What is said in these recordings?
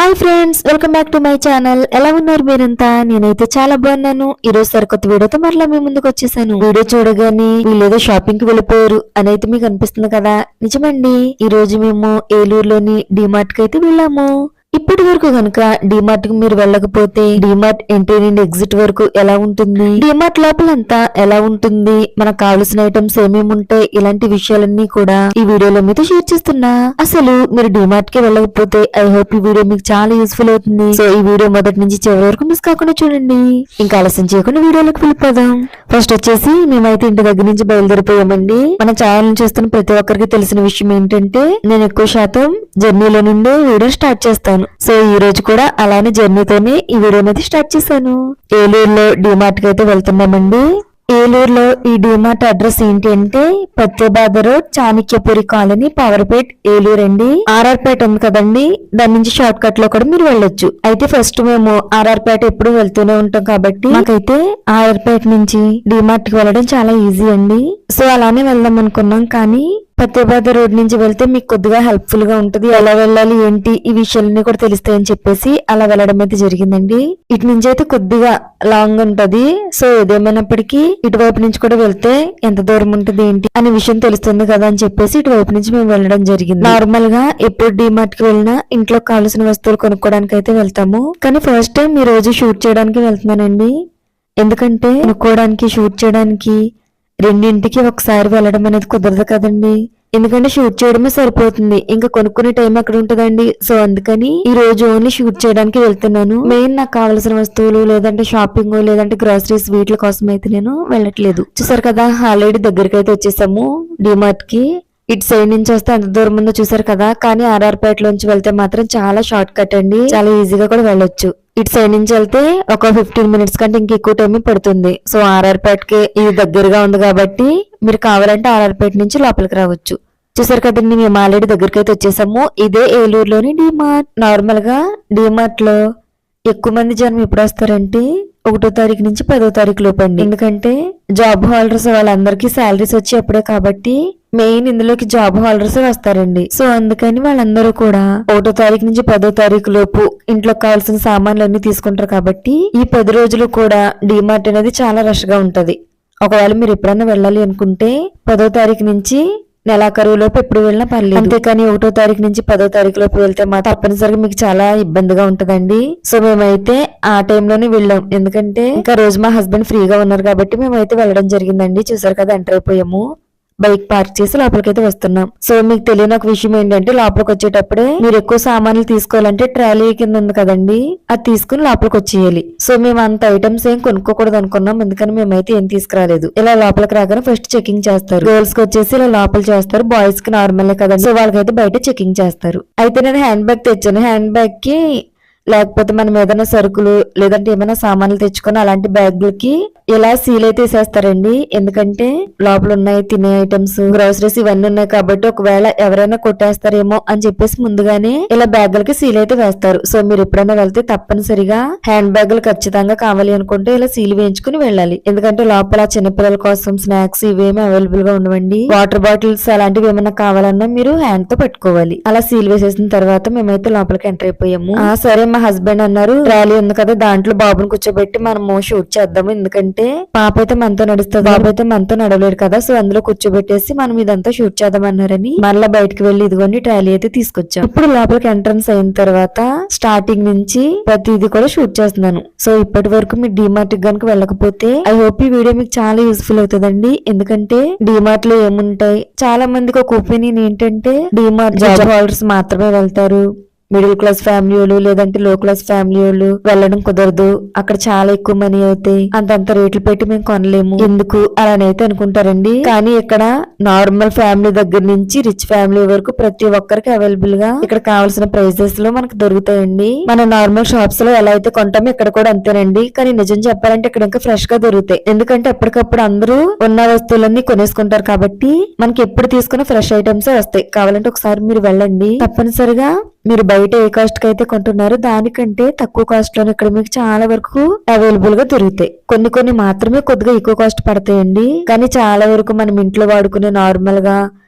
Hi friends, welcome back to my channel. ఎలా ఉన్నారు మీరంతా? నేనైతే చాలా బాగున్నాను. ఈ రోజు సరికొత్త వీడియోతో మరలా మీ ముందుకు వచ్చేసాను. వీడియో చూడగానే వీళ్ళేదో షాపింగ్ కి వెళ్ళిపోయారు అని అయితే మీకు అనిపిస్తుంది కదా. నిజమండి, ఈ రోజు మేము ఏలూరులోని డిమార్ట్ కి అయితే వెళ్ళాము. ఇప్పటి వరకు కనుక డిమార్ట్ కి మీరు వెళ్ళకపోతే డిమార్ట్ ఎంట్రీ నుండి ఎగ్జిట్ వరకు ఎలా ఉంటుంది, డిమార్ట్ లోపలంతా ఎలా ఉంటుంది, మనకు కావలసిన ఐటమ్స్ ఏమేమి ఉంటాయి, ఇలాంటి విషయాలన్నీ కూడా ఈ వీడియోలో మీతో షేర్ చేస్తున్నా. అసలు మీరు డిమార్ట్ కి వెళ్ళకపోతే ఐ హోప్ ఈ వీడియో మీకు చాలా యూస్ఫుల్ అవుతుంది. సో ఈ వీడియో మొదటి నుంచి చివరి వరకు మిస్ కాకుండా చూడండి. ఇంకా ఆలస్యం చేయకుండా వీడియోలోకి వెళ్ళిపోదాం. ఫస్ట్ వచ్చేసి మేమైతే ఇంటి దగ్గర నుంచి బయలుదేరిపోయామండి. మన ఛానల్ ని చూస్తున్న ప్రతి ఒక్కరికి తెలిసిన విషయం ఏంటంటే నేను ఎక్కువ శాతం జర్నీలో నుండే వీడియో స్టార్ట్ చేస్తాను. సో ఈ రోజు కూడా అలానే జర్నీతోనే ఈ వీడియో అనేది స్టార్ట్ చేశాను. ఏలూరులో డిమార్ట్ కి అయితే వెళ్తున్నామండి. ఏలూరులో ఈ డిమార్ట్ అడ్రస్ ఏంటి అంటే పత్తేబాద రోడ్, చాణక్యపురి కాలనీ, పవర్పేట్, ఏలూరు అండి. ఆర్ఆర్పేట ఉంది కదండి, దాని నుంచి షార్ట్ కట్ లో కూడా మీరు వెళ్ళొచ్చు. అయితే ఫస్ట్ మేము ఆర్ఆర్పేట ఎప్పుడు వెళ్తూనే ఉంటాం కాబట్టి మాకైతే ఆర్ఆర్పేట నుంచి డిమార్ట్ కి వెళ్ళడం చాలా ఈజీ అండి. సో అలానే వెళ్దాం అనుకున్నాం, కానీ పత్తేబాద రోడ్ నుంచి వెళ్తే మీకు కొద్దిగా హెల్ప్ఫుల్ గా ఉంటది. ఎలా వెళ్ళాలి ఏంటి ఈ విషయాలన్నీ కూడా తెలుస్తాయని చెప్పేసి అలా వెళ్ళడం అయితే జరిగిందండి. ఇటు నుంచి అయితే కొద్దిగా లాంగ్ ఉంటది. సో ఏదేమైనప్పటికీ ఇటువైపు నుంచి కూడా వెళ్తే ఎంత దూరం ఉంటుంది ఏంటి అనే విషయం తెలుస్తుంది కదా అని చెప్పేసి ఇటువైపు నుంచి మేము వెళ్ళడం జరిగింది. నార్మల్ గా ఎప్పుడు డిమార్ట్ కి వెళ్ళినా ఇంట్లో కావాల్సిన వస్తువులు కొనుక్కోవడానికి అయితే వెళ్తాము, కానీ ఫస్ట్ టైం ఈ రోజు షూట్ చేయడానికి వెళ్తున్నానండి. ఎందుకంటే కొనుక్కోవడానికి షూట్ చేయడానికి రెండింటికి ఒకసారి వెళ్ళడం అనేది కుదరదు కదండి. ఎందుకంటే షూట్ చేయడమే సరిపోతుంది, ఇంకా కొనుక్కునే టైం అక్కడ ఉంటదండి. సో అందుకని ఈ రోజు ఓన్లీ షూట్ చేయడానికి వెళ్తున్నాను. మెయిన్ నాకు కావాల్సిన వస్తువులు లేదంటే షాపింగ్ లేదంటే గ్రాసరీస్ వీటి కోసం అయితే నేను వెళ్ళట్లేదు. చూసారు కదా, ఆల్రెడీ దగ్గరికి అయితే వచ్చేసాము డిమార్ట్ కి. ఇటు సైడ్ నుంచి వస్తే ఎంత దూరం ఉందో చూసారు కదా, కానీ ఆర్ఆర్పేట లోంచి వెళ్తే మాత్రం చాలా షార్ట్ కట్ అండి, చాలా ఈజీగా కూడా వెళ్ళొచ్చు. ఇటు సైడ్ నుంచి వెళ్తే ఒక 15 మినిట్స్ కంటే ఇంక ఎక్కువ టైం పడుతుంది. సో ఆర్ఆర్పేటకి ఇది దగ్గరగా ఉంది కాబట్టి మీరు కావాలంటే ఆర్ఆర్పేట నుంచి లోపలికి రావచ్చు. చూసారు కదండి, మేము ఆల్రెడీ దగ్గరికి అయితే వచ్చేసాము. ఇదే ఏలూరులోని డిమార్ట్. నార్మల్ గా డిమార్ట్ లో ఎక్కువ మంది జనం ఎప్పుడు వస్తారంటే 1వ తారీఖు నుంచి 10వ తారీఖు లోపు అండి. ఎందుకంటే జాబ్ హోల్డర్స్ వాళ్ళందరికీ శాలరీస్ వచ్చి అప్పుడే కాబట్టి మెయిన్ ఇందులోకి జాబ్ హోల్డర్స్ వస్తారండి. సో అందుకని వాళ్ళందరూ కూడా 1వ తారీఖు నుంచి 10వ తారీఖు లోపు ఇంట్లో కావాల్సిన సామాన్లు అన్ని తీసుకుంటారు కాబట్టి ఈ 10 రోజులు కూడా డిమార్ట్ అనేది చాలా రష్ గా ఉంటది. ఒకవేళ మీరు ఎప్పుడైనా వెళ్ళాలి అనుకుంటే 10వ తారీఖు నుంచి నెలాఖరు లోపు ఎప్పుడు వెళ్ళినా పర్లేదు. అంతేకాని 1వ తారీఖు నుంచి 10వ తారీఖు లోపు వెళ్తే మాత్రం తప్పనిసరిగా మీకు చాలా ఇబ్బందిగా ఉంటదండి. సో మేమైతే ఆ టైంలోనే వెళ్ళాం, ఎందుకంటే ఇంకా రోజు మా హస్బెండ్ ఫ్రీగా ఉన్నారు కాబట్టి మేమైతే వెళ్ళడం జరిగిందండి. చూసారు కదా, ఎంటర్ అయిపోయాము. బైక్ పార్క్ చేసి లోపలికైతే వస్తున్నాం. సో మీకు తెలియని ఒక విషయం ఏంటంటే లోపలికి వచ్చేటప్పుడే మీరు ఎక్కువ సామాన్లు తీసుకోవాలంటే ట్రాలీ కింద ఉంది కదండి, అది తీసుకుని లోపలికి వచ్చేయాలి. సో మేము అంత ఐటమ్స్ ఏం కొనుక్కోకూడదు అనుకున్నాం, ఎందుకని మేమైతే ఏం తీసుకురాలేదు. ఇలా లోపలికి రాగానే ఫస్ట్ చెకింగ్ చేస్తారు. గర్ల్స్ కి వచ్చేసి ఇలా లోపల చేస్తారు, బాయ్స్ కి నార్మల్ కదండి. సో వాళ్ళకైతే బయట చెకింగ్ చేస్తారు. అయితే నేను హ్యాండ్ బ్యాగ్ తెచ్చాను. హ్యాండ్ బ్యాగ్ కి లేకపోతే మనం ఏదైనా సరుకులు లేదంటే ఏమైనా సామాన్లు తెచ్చుకొని అలాంటి బ్యాగులకి ఇలా సీల్ అయితే వేసేస్తారండి. ఎందుకంటే లోపల ఉన్నాయి తినే ఐటమ్స్, గ్రోసరీస్ ఇవన్నీ ఉన్నాయి కాబట్టి ఒకవేళ ఎవరైనా కొట్టేస్తారేమో అని చెప్పేసి ముందుగానే ఇలా బ్యాగులకి సీల్ అయితే వేస్తారు. సో మీరు ఎప్పుడైనా వెళ్తే తప్పనిసరిగా హ్యాండ్ బ్యాగులు ఖచ్చితంగా కావాలి అనుకుంటే ఇలా సీల్ వేయించుకుని వెళ్ళాలి. ఎందుకంటే లోపల చిన్నపిల్లల కోసం స్నాక్స్ ఇవేమీ అవైలబుల్ గా ఉండవండి. వాటర్ బాటిల్స్ అలాంటివి ఏమైనా కావాలన్నా మీరు హ్యాండ్ తో పెట్టుకోవాలి. అలా సీల్ వేసేసిన తర్వాత మేమైతే లోపలికి ఎంటర్ అయిపోయాము. సరే, మా హస్బెండ్ అన్నారు ట్రాలీ ఉంది కదా దాంట్లో బాబుని కూర్చోబెట్టి మనము షూట్ చేద్దాము, ఎందుకంటే పాప అయితే మనతో నడుస్తుంది, బాబు అయితే మనతో నడవలేరు కదా. సో అందులో కూర్చోబెట్టేసి మనం ఇదంతా షూట్ చేద్దాం అన్నారని మళ్ళీ బయటకు వెళ్లి ఇదిగోండి ట్రాలీ అయితే తీసుకొచ్చాం. ఇప్పుడు లోపలికి ఎంట్రన్స్ అయిన తర్వాత స్టార్టింగ్ నుంచి ప్రతిది కూడా షూట్ చేస్తున్నాను. సో ఇప్పటి వరకు మీరు డిమార్ట్ గనుక వెళ్ళకపోతే ఐ హోప్ ఈ వీడియో మీకు చాలా యూస్ఫుల్ అవుతుందండి. ఎందుకంటే డిమార్ట్ లో ఏముంటాయి, చాలా మందికి ఒక ఒపీనియన్ ఏంటంటే డిమార్ట్ జాబ్ హోల్డర్స్ మాత్రమే వెళ్తారు, మిడిల్ క్లాస్ ఫ్యామిలీలు లేదంటే లో క్లాస్ ఫ్యామిలీలు వెళ్ళడం కుదరదు, అక్కడ చాలా ఎక్కువ మనీ అవుతాయి, అంతంత రేట్లు పెట్టి మేము కొనలేము ఎందుకు అలానైతే అనుకుంటారండి. కానీ ఇక్కడ నార్మల్ ఫ్యామిలీ దగ్గర నుంచి రిచ్ ఫ్యామిలీ వరకు ప్రతి ఒక్కరికి అవైలబుల్ గా ఇక్కడ కావాల్సిన ప్రైజెస్ లో మనకు దొరుకుతాయండి. మన నార్మల్ షాప్స్ లో ఎలా అయితే కొంటామో ఇక్కడ కూడా అంతేనండి. కానీ నిజం చెప్పాలంటే ఇక్కడ ఇంకా ఫ్రెష్ గా దొరుకుతాయి, ఎందుకంటే ఎప్పటికప్పుడు అందరూ ఉన్న వస్తువులన్నీ కొనేసుకుంటారు కాబట్టి మనకి ఎప్పుడు తీసుకున్న ఫ్రెష్ ఐటమ్స్ వస్తాయి. కావాలంటే ఒకసారి మీరు వెళ్ళండి, తప్పనిసరిగా మీరు బయట ఏ కాస్ట్ కి అయితే కొంటున్నారో దానికంటే తక్కువ కాస్ట్ లో ఇక్కడ మీకు చాలా వరకు అవైలబుల్ గా దొరుకుతాయి. కొన్ని మాత్రమే కొద్దిగా ఎక్కువ కాస్ట్ పడతాయండి, కానీ చాలా వరకు మనం ఇంట్లో వాడుకునే నార్మల్ గా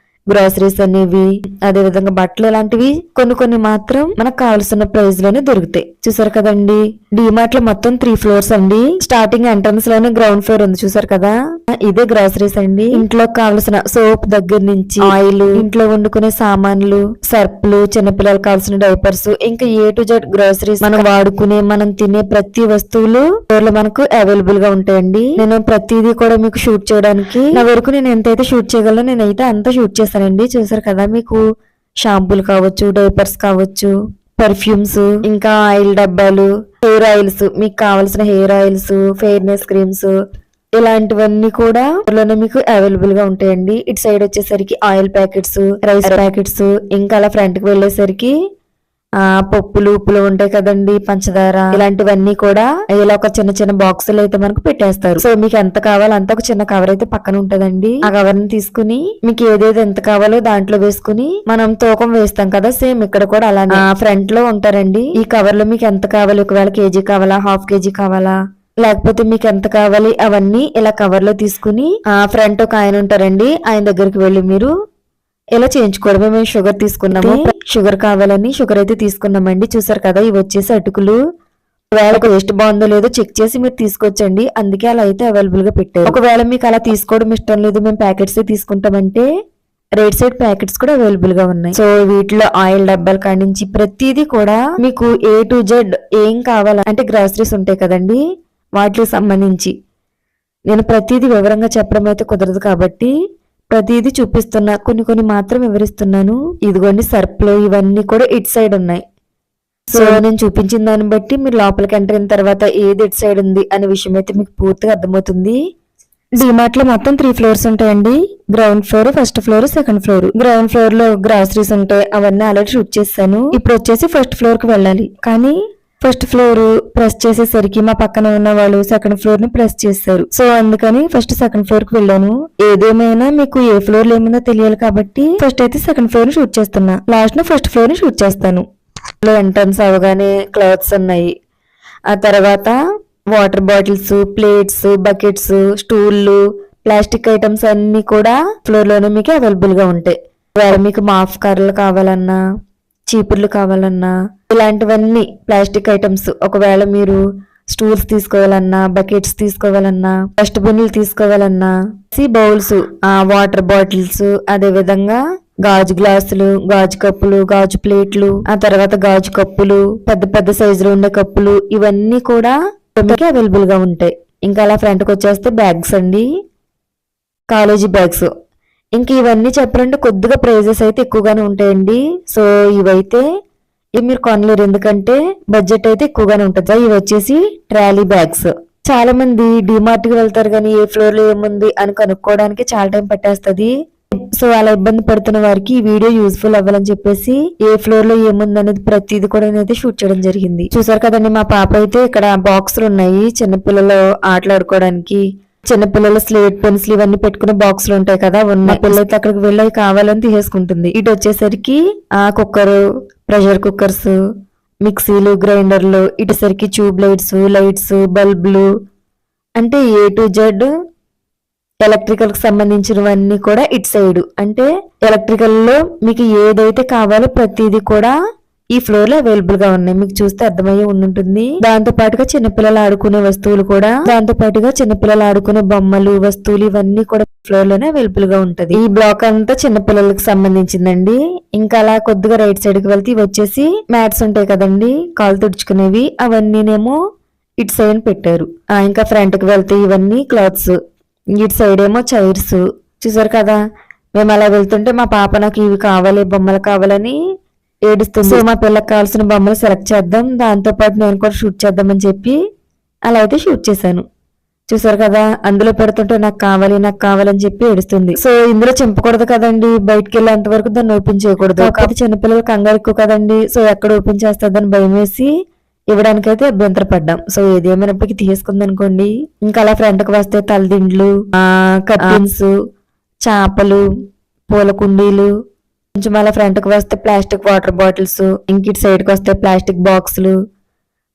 గ్రోసరీస్ అనేవి, అదే విధంగా బట్టలు ఇలాంటివి కొన్ని మాత్రం మనకు కావాల్సిన ప్రైస్ లోనే దొరుకుతాయి. చూసారు కదండి, డిమార్ట్ లో మొత్తం 3 ఫ్లోర్స్ అండి. స్టార్టింగ్ ఎంట్రన్స్ లోనే గ్రౌండ్ ఫ్లోర్ ఉంది, చూసారు కదా. ఇదే గ్రోసరీస్ అండి. ఇంట్లో కావాల్సిన సోప్ దగ్గర నుంచి ఆయిల్, ఇంట్లో వండుకునే సామాన్లు, సర్పులు, చిన్నపిల్లలకు కావాల్సిన డైపర్స్, ఇంకా A to Z గ్రోసరీస్, మనం వాడుకునే మనం తినే ప్రతి వస్తువులు స్టోర్ లో మనకు అవైలబుల్ గా ఉంటాయండి. నేను ప్రతిదీ కూడా మీకు షూట్ చేయడానికి నా వరకు నేను ఎంతైతే షూట్ చేయగలను నేనైతే అంతా షూట్ చేస్తానండి. చూసారు కదా, మీకు షాంపూలు కావచ్చు, డైపర్స్ కావచ్చు, పర్ఫ్యూమ్స్, ఇంకా ఆయిల్ డబ్బాలు, హెయిర్ ఆయిల్స్, మీకు కావాల్సిన హెయిర్ ఆయిల్స్, ఫెయిర్నెస్ క్రీమ్స్, ఇలాంటివన్నీ కూడా మీకు అవైలబుల్ గా ఉంటాయండి. ఇటు సైడ్ వచ్చేసరికి ఆయిల్ ప్యాకెట్స్, రైస్ ప్యాకెట్స్, ఇంకా అలా ఫ్రంట్ కి వెళ్ళేసరికి పప్పులు ఉప్పులు ఉంటాయి కదండి, పంచదార, ఇలాంటివన్నీ కూడా ఇలా ఒక చిన్న బాక్సులు అయితే మనకు పెట్టేస్తారు. సో మీకు ఎంత కావాలో అంత ఒక చిన్న కవర్ అయితే పక్కన ఉంటదండి. ఆ కవర్ ని తీసుకుని మీకు ఏదేది ఎంత కావాలో దాంట్లో వేసుకుని మనం తూకం వేస్తాం కదా, సేమ్ ఇక్కడ కూడా అలానే ఫ్రంట్ లో ఉంటారండి. ఈ కవర్ లో మీకు ఎంత కావాలి, ఒకవేళ కేజీ కావాలా, హాఫ్ కేజీ కావాలా, లేకపోతే మీకు ఎంత కావాలి, అవన్నీ ఇలా కవర్ లో తీసుకుని ఫ్రంట్ ఒక ఆయన ఉంటారండి, ఆయన దగ్గరికి వెళ్ళి మీరు ఇలా చేయించుకోవడమే. మేము షుగర్ తీసుకున్నాము, షుగర్ కావాలని షుగర్ అయితే తీసుకున్నామండి. చూసారు కదా, ఇవి వచ్చేసి అటుకులు. ఒకవేళ టేస్ట్ బాగుందో లేదో చెక్ చేసి మీరు తీసుకొచ్చండి, అందుకే అలా అయితే అవైలబుల్ గా పెట్టారు. ఒకవేళ మీకు అలా తీసుకోవడం ఇష్టం లేదు, మేము ప్యాకెట్స్ తీసుకుంటామంటే రైట్ సైడ్ ప్యాకెట్స్ కూడా అవైలబుల్ గా ఉన్నాయి. సో వీటిలో ఆయిల్ డబ్బాల కాడి నుంచి ప్రతిదీ కూడా మీకు A to Z ఏం కావాలా అంటే గ్రాసరీస్ ఉంటాయి కదండి, వాటికి సంబంధించి నేను ప్రతిదీ వివరంగా చెప్పడం అయితే కుదరదు కాబట్టి ప్రతిదీ చూపిస్తున్నా, కొన్ని మాత్రం వివరిస్తున్నాను. ఇదిగోండి సర్ప్లు, ఇవన్నీ కూడా ఇట్ సైడ్ ఉన్నాయి. సో నేను చూపించిన దాన్ని బట్టి మీరు లోపలికి ఎంటర్ అయిన తర్వాత ఏది ఇట్ సైడ్ ఉంది అనే విషయం అయితే మీకు పూర్తిగా అర్థమవుతుంది. డిమార్ట్ లో మొత్తం 3 ఫ్లోర్స్ ఉంటాయండి. Ground floor, first floor, second floor. Ground floor లో గ్రాసరీస్ ఉంటాయి, అవన్నీ ఆల్రెడీ షూట్ చేశాను. ఇప్పుడు వచ్చేసి ఫస్ట్ ఫ్లోర్ కి వెళ్ళాలి, కానీ ఫస్ట్ ఫ్లోర్ ప్రెస్ చేసేసరికి మా పక్కన ఉన్న వాళ్ళు సెకండ్ ఫ్లోర్ ని ప్రెస్ చేశారు. సో అందుకని ఫస్ట్ సెకండ్ ఫ్లోర్ కి వెళ్ళాను. ఏదేమైనా మీకు ఏ ఫ్లోర్ లో ఏముందో తెలియాలి కాబట్టి ఫస్ట్ అయితే సెకండ్ ఫ్లోర్ ని షూట్ చేస్తున్నా, లాస్ట్ లో ఫస్ట్ ఫ్లోర్ ని షూట్ చేస్తాను. ఎంట్రన్స్ అవగానే క్లాత్స్ ఉన్నాయి, ఆ తర్వాత వాటర్ బాటిల్స్, ప్లేట్స్, బకెట్స్, స్టూళ్ళు, ప్లాస్టిక్ ఐటమ్స్ అన్ని కూడా ఫ్లోర్ లోనే మీకు అవైలబుల్ గా ఉంటాయి. మీకు మాఫ్ కర్రలు కావాలన్నా, చీపుర్లు కావాలన్నా, ఇలాంటివన్నీ ప్లాస్టిక్ ఐటమ్స్, ఒకవేళ మీరు స్టూల్స్ తీసుకోవాలన్నా, బకెట్స్ తీసుకోవాలన్నా, డస్ట్బిన్లు తీసుకోవాలన్నా, బౌల్స్, వాటర్ బాటిల్స్, అదే విధంగా గాజు గ్లాసులు, గాజు కప్పులు, గాజు ప్లేట్లు, ఆ తర్వాత గాజు కప్పులు, పెద్ద సైజులో ఉండే కప్పులు, ఇవన్నీ కూడా అవైలబుల్ గా ఉంటాయి. ఇంకా అలా ఫ్రంట్ కి వచ్చేస్తే బ్యాగ్స్ అండి, కాలేజీ బ్యాగ్స్. ఇంక ఇవన్నీ చెప్పాలంటే కొద్దిగా ప్రైజెస్ అయితే ఎక్కువగానే ఉంటాయండి. సో ఇవైతే మీరు కొనలేరు, ఎందుకంటే బడ్జెట్ అయితే ఎక్కువగానే ఉంటుంది. ఇవి వచ్చేసి ట్రాలీ బ్యాగ్స్. చాలా మంది డిమార్ట్ కి వెళ్తారు కానీ ఏ ఫ్లోర్ లో ఏముంది అని కనుక్కోవడానికి చాలా టైం పట్టేస్తుంది. సో అలా ఇబ్బంది పడుతున్న వారికి ఈ వీడియో యూజ్ఫుల్ అవ్వాలని చెప్పేసి ఏ ఫ్లోర్ లో ఏముంది అనేది ప్రతిదీ కూడా నేనైతే షూట్ చేయడం జరిగింది. చూసారు కదండి, మా పాప అయితే ఇక్కడ బాక్సులు ఉన్నాయి చిన్నపిల్లలు ఆటలాడుకోవడానికి. చిన్నపిల్లల స్లేట్ పెన్సిల్ ఇవన్నీ పెట్టుకునే బాక్సులు ఉంటాయి కదా, ఉన్న పిల్లలైతే అక్కడికి వెళ్ళి కావాలని తీసేసుకుంటుంది. ఇటు వచ్చేసరికి కుక్కర్, ప్రెషర్ కుక్కర్స్, మిక్సీలు, గ్రైండర్లు, ఇటుసరికి ట్యూబ్ లైట్స్, బల్బులు, అంటే A to Z ఎలక్ట్రికల్ కి సంబంధించినవన్నీ కూడా ఇటు సైడ్. అంటే ఎలక్ట్రికల్ లో మీకు ఏదైతే కావాలో ప్రతిదీ కూడా ఈ ఫ్లోర్ లో అవైలబుల్ గా ఉన్నాయి. మీకు చూస్తే అర్థమయ్యే ఉంటుంది. దాంతో పాటుగా చిన్నపిల్లలు ఆడుకునే వస్తువులు కూడా, దాంతో పాటుగా చిన్నపిల్లలు ఆడుకునే బొమ్మలు, వస్తువులు, ఇవన్నీ కూడా ఫ్లోర్ లోనే అవైలబుల్ గా ఉంటది. ఈ బ్లాక్ అంతా చిన్నపిల్లలకు సంబంధించిందండి. ఇంకా అలా కొద్దిగా రైట్ సైడ్ కి వెళ్తే ఇవి వచ్చేసి మ్యాట్స్ ఉంటాయి కదండి, కాలు తుడుచుకునేవి, అవన్నీనేమో ఇటు సైడ్ పెట్టారు. ఇంకా ఫ్రంట్ కి వెళ్తే ఇవన్నీ క్లాత్స్, ఇటు సైడ్ ఏమో చైర్స్. చూసారు కదా, మేము అలా వెళ్తుంటే మా పాప నాకు ఇవి కావాలి, బొమ్మలు కావాలని ఏడుస్తుంది. సో మా పిల్లకి కావాల్సిన బొమ్మలు సెలెక్ట్ చేద్దాం, దాంతో పాటు నేను కూడా షూట్ చేద్దామని చెప్పి అలా అయితే షూట్ చేశాను. చూసారు కదా, అందులో పెడుతుంటే నాకు కావాలని చెప్పి ఏడుస్తుంది. సో ఇందులో చింపకూడదు కదండి, బయటకు వెళ్ళేంత వరకు దాన్ని ఓపెన్ చేయకూడదు. కాకపోతే చిన్నపిల్లలు కంగారు ఎక్కువ కదండి, సో ఎక్కడ ఓపెన్ చేస్తుందని భయం వేసి ఇవ్వడానికైతే అభ్యంతర పడ్డాం. సో ఏది ఏమైనప్పటికీ తీసుకుంది అనుకోండి. ఇంకా అలా ఫ్రంట్ కి వస్తే తలదిండ్లు, కర్టన్స్, చాపలు, పూల కుండీలు, కొంచెం అలా ఫ్రంట్ కి వస్తే ప్లాస్టిక్ వాటర్ బాటిల్స్, ఇంక ఇటు సైడ్ కి వస్తే ప్లాస్టిక్ బాక్సులు,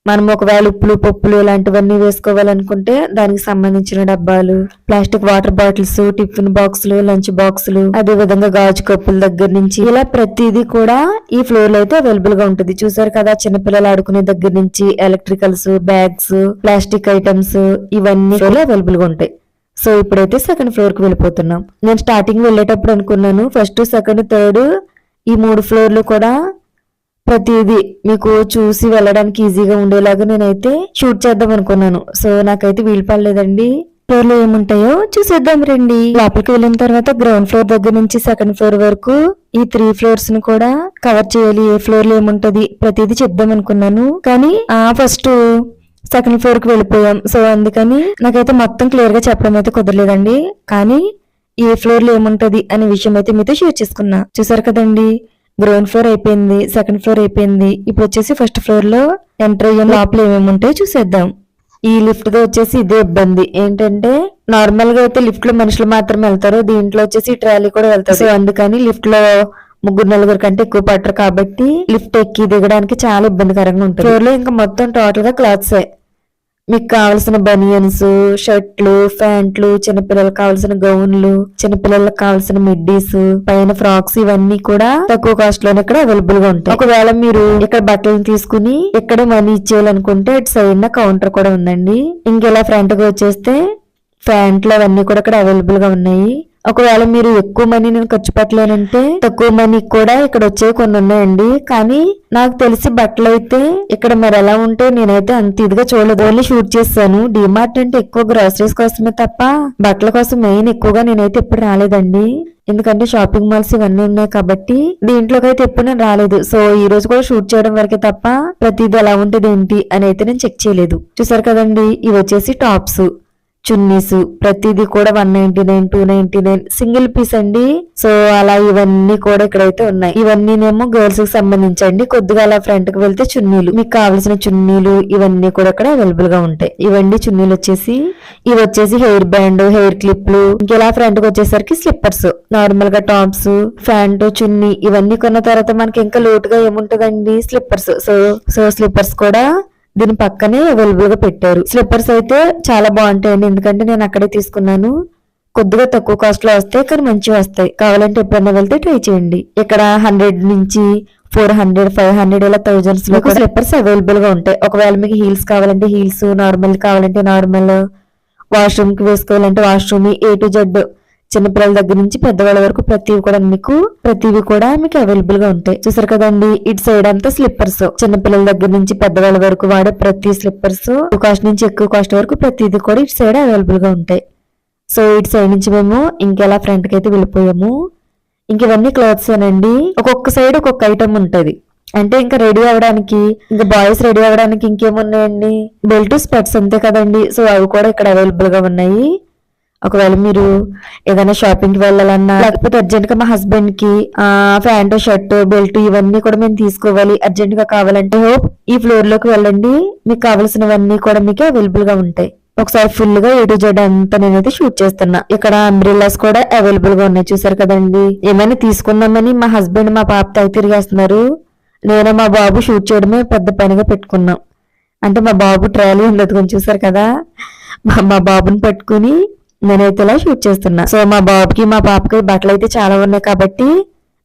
మనం ఒకవేళ ఉప్పులు పప్పులు ఇలాంటివన్నీ వేసుకోవాలనుకుంటే దానికి సంబంధించిన డబ్బాలు, ప్లాస్టిక్ వాటర్ బాటిల్స్, టిఫిన్ బాక్సులు, లంచ్ బాక్సులు, అదే విధంగా గాజు కప్పుల దగ్గర నుంచి ఇలా ప్రతిదీ కూడా ఈ ఫ్లోర్ లో అయితే అవైలబుల్ గా ఉంటుంది. చూసారు కదా, చిన్నపిల్లలు ఆడుకునే దగ్గర నుంచి ఎలక్ట్రికల్స్, బ్యాగ్స్, ప్లాస్టిక్ ఐటమ్స్ ఇవన్నీ అవైలబుల్ గా ఉంటాయి. సో ఇప్పుడైతే సెకండ్ ఫ్లోర్ కి వెళ్ళిపోతున్నాం. నేను స్టార్టింగ్ వెళ్ళేటప్పుడు అనుకున్నాను ఫస్ట్, సెకండ్, థర్డ్ ఈ 3 ఫ్లోర్లు కూడా ప్రతిదీ మీకు చూసి వెళ్ళడానికి ఈజీగా ఉండేలాగా నేనైతే షూట్ చేద్దాం అనుకున్నాను. సో నాకైతే వీలు పడలేదండి. ఫ్లోర్ లో ఏముంటాయో చూసేద్దాం రండి. లోపలికి వెళ్ళిన తర్వాత గ్రౌండ్ ఫ్లోర్ దగ్గర నుంచి సెకండ్ ఫ్లోర్ వరకు ఈ 3 ఫ్లోర్స్ ను కూడా కవర్ చేయాలి. ఏ ఫ్లోర్ లో ఏముంటది ప్రతిదీ చెప్దాం అనుకున్నాను, కానీ ఫస్ట్ సెకండ్ ఫ్లోర్ కి వెళ్ళిపోయాం. సో అందుకని నాకైతే మొత్తం క్లియర్ గా చెప్పడం అయితే కుదరలేదండి. కానీ ఏ ఫ్లోర్ లో ఏముంటది అనే విషయం అయితే మీతో షేర్ చేసుకున్నా. చూసారు కదండి, గ్రౌండ్ ఫ్లోర్ అయిపోయింది, సెకండ్ ఫ్లోర్ అయిపోయింది. ఇప్పుడు వచ్చేసి ఫస్ట్ ఫ్లోర్ లో ఎంటర్ అయ్యాం. లోపల ఏమేమి ఉంటాయో చూసేద్దాం. ఈ లిఫ్ట్ తో వచ్చేసి ఇదే ఇబ్బంది ఏంటంటే, నార్మల్ గా అయితే లిఫ్ట్ లో మనుషులు మాత్రమే వెళ్తారు, దీంట్లో వచ్చేసి ట్రాలీ కూడా వెళ్తారు. సో అందుకని లిఫ్ట్ లో 3-4 కంటే ఎక్కువ పట్టరు కాబట్టి లిఫ్ట్ ఎక్కి దిగడానికి చాలా ఇబ్బందికరంగా ఉంటుంది. ఫ్లోర్ లో ఇంకా మొత్తం టోటల్ గా క్లాత్సే. మీకు కావాల్సిన బనియన్స్, షర్ట్లు, ప్యాంట్లు, చిన్నపిల్లలకు కావాల్సిన గౌన్లు, చిన్నపిల్లలకు కావాల్సిన మిడ్డీస్, పైన ఫ్రాక్స్ ఇవన్నీ కూడా తక్కువ కాస్ట్ లోనే ఇక్కడ అవైలబుల్ గా ఉంటాయి. ఒకవేళ మీరు ఇక్కడ బట్టలు తీసుకుని ఇక్కడ మనీ ఇచ్చేయాలనుకుంటే ఇటు సైడ్ కౌంటర్ కూడా ఉందండి. ఇంకెలా ఫ్రంట్ గా వచ్చేస్తే ప్యాంట్లు అవన్నీ కూడా ఇక్కడ అవైలబుల్ గా ఉన్నాయి. ఒకవేళ మీరు ఎక్కువ మనీ నేను ఖర్చు పెట్టలేనంటే తక్కువ మనీ కూడా ఇక్కడ వచ్చే కొన్ని ఉన్నాయండి. కానీ నాకు తెలిసి బట్టలు అయితే ఇక్కడ మరి ఎలా ఉంటే నేనైతే అంత ఇదిగా చూడలేదు, ఓన్లీ షూట్ చేస్తాను. డిమార్ట్ అంటే ఎక్కువ గ్రాసరీస్ కోసమే తప్ప బట్టల కోసం మెయిన్ ఎక్కువగా నేనైతే ఎప్పుడు రాలేదండి. ఎందుకంటే షాపింగ్ మాల్స్ ఇవన్నీ ఉన్నాయి కాబట్టి దీంట్లోకి అయితే ఎప్పుడు నేను రాలేదు. సో ఈ రోజు కూడా షూట్ చేయడం వరకే తప్ప ప్రతిదీ ఎలా ఉంటుంది ఏంటి అని అయితే నేను చెక్ చేయలేదు. చూసారు కదండి, ఇవి వచ్చేసి టాప్స్, చున్నీస్ ప్రతిదీ కూడా 199, 299 సింగిల్ పీస్ అండి. సో అలా ఇవన్నీ కూడా ఇక్కడైతే ఉన్నాయి. ఇవన్నీనేమో గర్ల్స్ కి సంబంధించండి. కొద్దిగా అలా ఫ్రంట్ కి వెళ్తే చున్నీలు, మీకు కావాల్సిన చున్నీలు ఇవన్నీ కూడా ఇక్కడ అవైలబుల్ గా ఉంటాయి. ఇవన్నీ చున్నీలు వచ్చేసి ఇవి వచ్చేసి హెయిర్ బ్యాండ్, హెయిర్ క్లిప్లు. ఇంకెలా ఫ్రంట్ కి వచ్చేసరికి స్లిప్పర్స్, నార్మల్ గా టాప్స్, ప్యాంట్, చున్నీ ఇవన్నీ కొన్న తర్వాత మనకి ఇంకా లోటుగా ఏముంటదండి స్లిప్పర్స్. సో స్లిప్పర్స్ కూడా దీని పక్కనే అవైలబుల్ గా పెట్టారు. స్లిప్పర్స్ అయితే చాలా బాగుంటాయండి, ఎందుకంటే నేను అక్కడే తీసుకున్నాను. కొద్దిగా తక్కువ కాస్ట్ లో వస్తాయి, కానీ మంచిగా వస్తాయి. కావాలంటే ఎప్పుడైనా వెళ్తే ట్రై చేయండి. ఇక్కడ 100 నుంచి 400, 500 ఇలా థౌజండ్స్ లో స్లిప్పర్స్ అవైలబుల్ గా ఉంటాయి. ఒకవేళ మీకు హీల్స్ కావాలంటే హీల్స్, నార్మల్ కావాలంటే నార్మల్, వాష్రూమ్ కి వేసుకోవాలంటే వాష్రూమ్, A to Z చిన్నపిల్లల దగ్గర నుంచి పెద్దవాళ్ళ వరకు ప్రతివి కూడా మీకు అవైలబుల్ గా ఉంటాయి. చూసారు కదండి, ఇటు సైడ్ అంతా స్లిప్పర్స్, చిన్నపిల్లల దగ్గర నుంచి పెద్దవాళ్ళ వరకు వాడే ప్రతి స్లిప్పర్స్ కాస్ట్ నుంచి ఎక్కువ కాస్ట్ వరకు ప్రతిదీ కూడా ఇటు సైడ్ అవైలబుల్ గా ఉంటాయి. సో ఇటు సైడ్ నుంచి మేము ఇంకెలా ఫ్రంట్ కి అయితే వెళ్ళిపోయాము. ఇంక ఇవన్నీ క్లాత్స్ ఏనండి. ఒక్కొక్క సైడ్ ఒక్కొక్క ఐటమ్ ఉంటది. అంటే ఇంకా రెడీ అవ్వడానికి, ఇంకా బాయ్స్ రెడీ అవ్వడానికి ఇంకేమున్నాయండి, బెల్ట్, స్పెట్స్ అంతే కదండి. సో అవి కూడా ఇక్కడ అవైలబుల్ గా ఉన్నాయి. ఒకవేళ మీరు ఏదైనా షాపింగ్ కి వెళ్ళాలన్నా, లేకపోతే అర్జెంట్ గా మా హస్బెండ్ కి ప్యాంటు, షర్ట్, బెల్ట్ ఇవన్నీ కూడా మేము తీసుకోవాలి, అర్జెంట్ గా కావాలంటే ఈ ఫ్లోర్ లోకి వెళ్ళండి. మీకు కావాల్సినవన్నీ కూడా మీకు అవైలబుల్ గా ఉంటాయి. ఒకసారి ఫుల్ గా A to Z అంతా నేనైతే షూట్ చేస్తున్నా. ఇక్కడ అంబ్రెల్లాస్ కూడా అవైలబుల్ గా ఉన్నాయి. చూసారు కదండి, ఏమైనా తీసుకుందామని మా హస్బెండ్ మా పాపతో తిరిగేస్తున్నారు. నేను మా బాబు షూట్ చేయడమే పెద్ద పనిగా పెట్టుకున్నాం. అంటే మా బాబు ట్రాలీ ఉంది చూసారు కదా, మా బాబుని పట్టుకుని నేనైతే ఇలా షూట్ చేస్తున్నా. సో మా బాబుకి మా పాపకి బట్టలు అయితే చాలా ఉన్నాయి కాబట్టి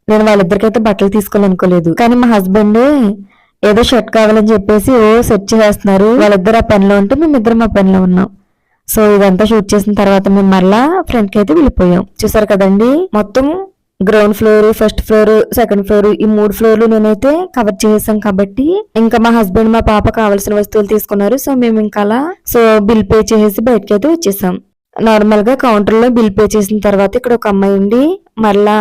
నేను వాళ్ళిద్దరికైతే బట్టలు తీసుకోవాలనుకోలేదు. కానీ మా హస్బెండ్ ఏదో షర్ట్ కావాలని చెప్పేసి సెర్చ్ చేస్తున్నారు. వాళ్ళిద్దరు ఆ పనిలో ఉంటే మేమిద్దరం ఆ పనిలో ఉన్నాం. సో ఇదంతా షూట్ చేసిన తర్వాత మేము మళ్ళా ఫ్రంట్ కి అయితే వెళ్ళిపోయాం. చూసారు కదండి, మొత్తం ground floor, first floor, second floor ఈ 3 ఫ్లోర్లు నేనైతే కవర్ చేసాం కాబట్టి ఇంకా మా హస్బెండ్ మా పాప కావాల్సిన వస్తువులు తీసుకున్నారు. సో మేము ఇంకా అలా బిల్ పే చేసి బయటకి అయితే వచ్చేసాం. నార్మల్ గా కౌంటర్ లో బిల్ పే చేసిన తర్వాత ఇక్కడ ఒక అమ్మాయి ఉండి మళ్ళా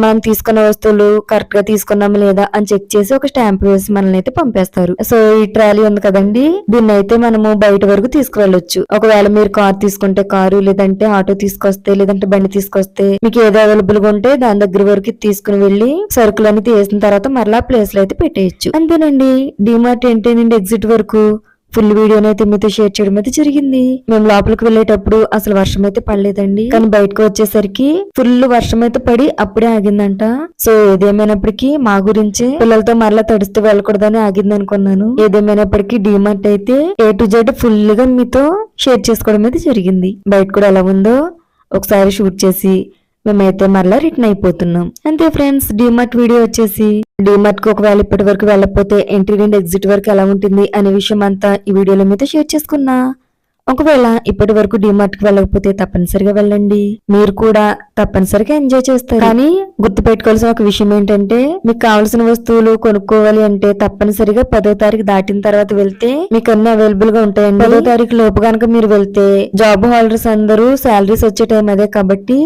మనం తీసుకున్న వస్తువులు కరెక్ట్ గా తీసుకున్నాము లేదా అని చెక్ చేసి ఒక స్టాంప్ వేసి మనల్ని అయితే పంపేస్తారు. సో ఈ ట్రాలీ ఉంది కదండి, దీన్ని అయితే మనము బయట వరకు తీసుకువెళ్ళొచ్చు. ఒకవేళ మీరు కార్ తీసుకుంటే కారు, లేదంటే ఆటో తీసుకొస్తే, లేదంటే బండి తీసుకొస్తే మీకు ఏదో అవైలబుల్ గా ఉంటే దాని దగ్గర వరకు తీసుకుని వెళ్లి సరుకులు అన్ని తీసిన తర్వాత మరలా ప్లేస్ లో అయితే పెట్టేయచ్చు. అంతేనండి. డిమార్ట్ ఏంటేనండి ఎగ్జిట్ వరకు ఫుల్ వీడియోని అయితే మీతో షేర్ చేయడం అయితే జరిగింది. మేము లోపలికి వెళ్ళేటప్పుడు అసలు వర్షం అయితే పడలేదండి, కానీ బయటకు వచ్చేసరికి ఫుల్ వర్షం అయితే పడి అప్పుడే ఆగిందంట. సో ఏదేమైనప్పటికీ మా గురించి పిల్లలతో మరలా తడుస్తూ వెళ్ళకూడదని ఆగింది అనుకున్నాను. ఏదేమైనప్పటికీ డిమార్ట్ అయితే A to Z ఫుల్ గా మీతో షేర్ చేసుకోవడం అయితే జరిగింది. బయట కూడా ఎలా ఉందో ఒకసారి షూట్ చేసి మేమైతే మరలా రిటర్న్ అయిపోతున్నాం. అంతే ఫ్రెండ్స్, డిమార్ట్ వీడియో వచ్చేసి డిమార్ట్ కి ఒకవేళ ఇప్పటి వరకు వెళ్ళకపోతే ఎంట్రీ నుండి ఎగ్జిట్ వరకు ఎలా ఉంటుంది అనే విషయం అంతా ఈ వీడియోలో మీతో షేర్ చేసుకున్నా. ఒకవేళ ఇప్పటి వరకు డిమార్ట్ కి వెళ్ళకపోతే తప్పనిసరిగా వెళ్ళండి, మీరు కూడా తప్పనిసరిగా ఎంజాయ్ చేస్తారు. కానీ గుర్తు పెట్టుకోవాల్సిన ఒక విషయం ఏంటంటే, మీకు కావాల్సిన వస్తువులు కొనుక్కోవాలి అంటే తప్పనిసరిగా 10వ తారీఖు దాటిన తర్వాత వెళ్తే మీకు అన్ని అవైలబుల్ గా ఉంటాయండి. 10వ తారీఖు లోపు కనుక మీరు వెళ్తే జాబ్ హోల్డర్స్ అందరూ శాలరీస్ వచ్చే టైం అదే కాబట్టి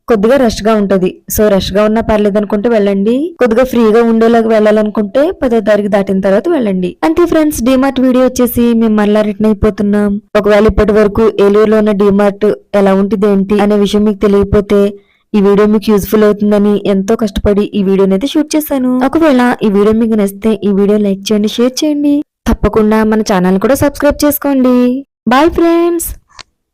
కొద్దిగా రష్ గా ఉంటది. సో రష్ గా ఉన్నా పర్లేదు అనుకుంటే వెళ్ళండి, కొద్దిగా ఫ్రీగా ఉండేలాగా వెళ్ళాలనుకుంటే 10వ తారీఖు దాటిన తర్వాత వెళ్ళండి. అంతే ఫ్రెండ్స్, డిమార్ట్ వీడియో వచ్చేసి మేము మళ్ళా రిటర్న్ అయిపోతున్నాం. ఒకవేళ ఇప్పటి వరకు ఏలూరులో ఉన్న డిమార్ట్ ఎలా ఉంటుంది ఏంటి అనే విషయం మీకు తెలియకపోతే ఈ వీడియో మీకు యూస్ఫుల్ అవుతుందని ఎంతో కష్టపడి ఈ వీడియోని అయితే షూట్ చేశాను. ఒకవేళ ఈ వీడియో మీకు నచ్చితే ఈ వీడియో లైక్ చేయండి, షేర్ చేయండి, తప్పకుండా మన ఛానల్ కూడా సబ్స్క్రైబ్ చేసుకోండి. Bye friends.